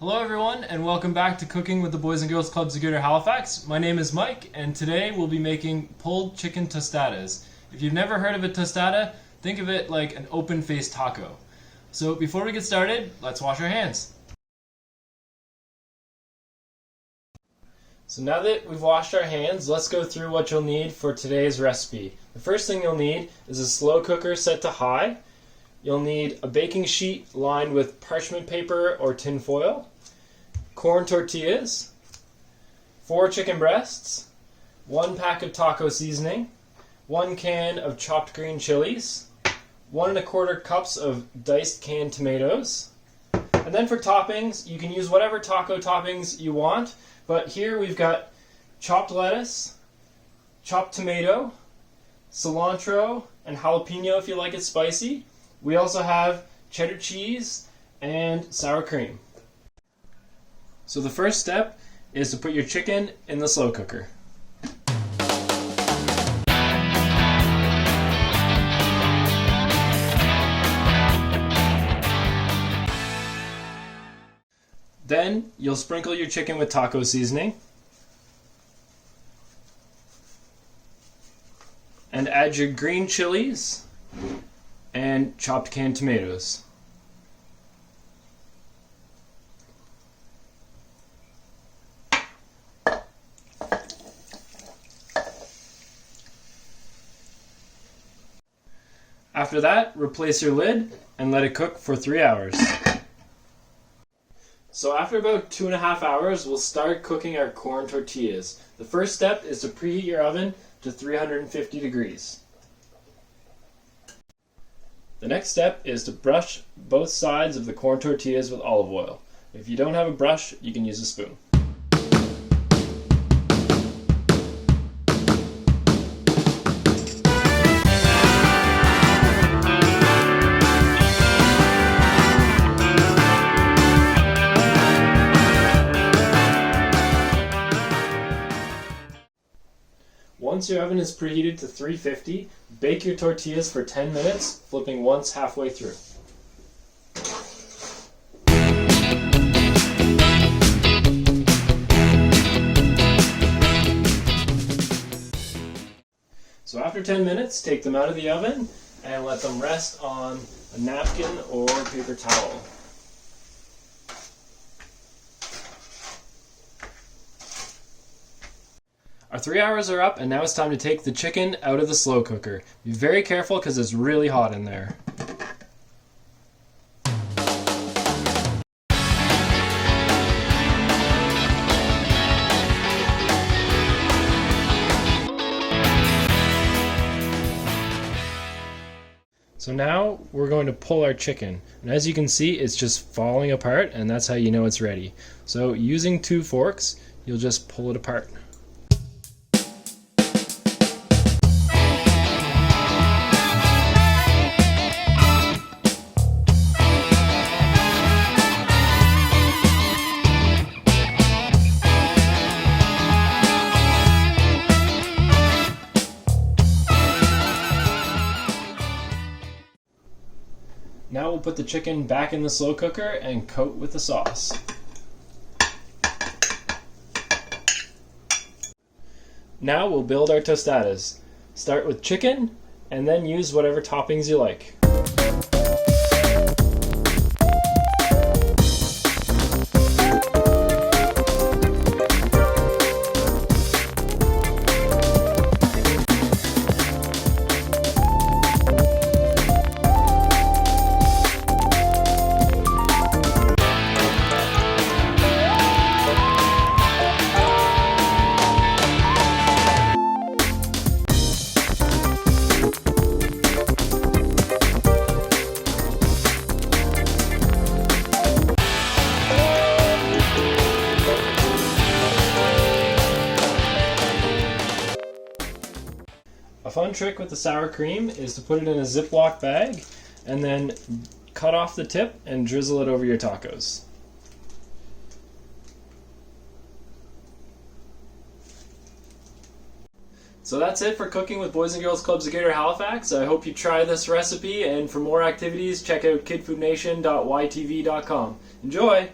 Hello everyone, and welcome back to Cooking with the Boys and Girls Clubs of Greater Halifax. My name is Mike, and today we'll be making pulled chicken tostadas. If you've never heard of a tostada, think of it like an open-faced taco. So before we get started, let's wash our hands. So now that we've washed our hands, let's go through what you'll need for today's recipe. The first thing you'll need is a slow cooker set to high. You'll need a baking sheet lined with parchment paper or tin foil, corn tortillas, 4 chicken breasts, 1 pack of taco seasoning, 1 can of chopped green chilies, 1 1/4 cups of diced canned tomatoes. And then for toppings, you can use whatever taco toppings you want, but here we've got chopped lettuce, chopped tomato, cilantro, and jalapeno if you like it spicy. We also have cheddar cheese and sour cream. So the first step is to put your chicken in the slow cooker. Then you'll sprinkle your chicken with taco seasoning and add your green chilies and chopped canned tomatoes. After that, replace your lid and let it cook for 3 hours. So after about 2.5 hours, we'll start cooking our corn tortillas. The first step is to preheat your oven to 350 degrees. The next step is to brush both sides of the corn tortillas with olive oil. If you don't have a brush, you can use a spoon. Once your oven is preheated to 350, bake your tortillas for 10 minutes, flipping once halfway through. So after 10 minutes, take them out of the oven and let them rest on a napkin or paper towel. Our 3 hours are up, and now it's time to take the chicken out of the slow cooker. Be very careful because it's really hot in there. So now we're going to pull our chicken, and as you can see, it's just falling apart, and that's how you know it's ready. So using 2 forks, you'll just pull it apart. Now we'll put the chicken back in the slow cooker and coat with the sauce. Now we'll build our tostadas. Start with chicken and then use whatever toppings you like. A fun trick with the sour cream is to put it in a Ziploc bag and then cut off the tip and drizzle it over your tacos. So that's it for Cooking with Boys and Girls Clubs of Greater Halifax. I hope you try this recipe, and for more activities, check out kidfoodnation.ytv.com. Enjoy!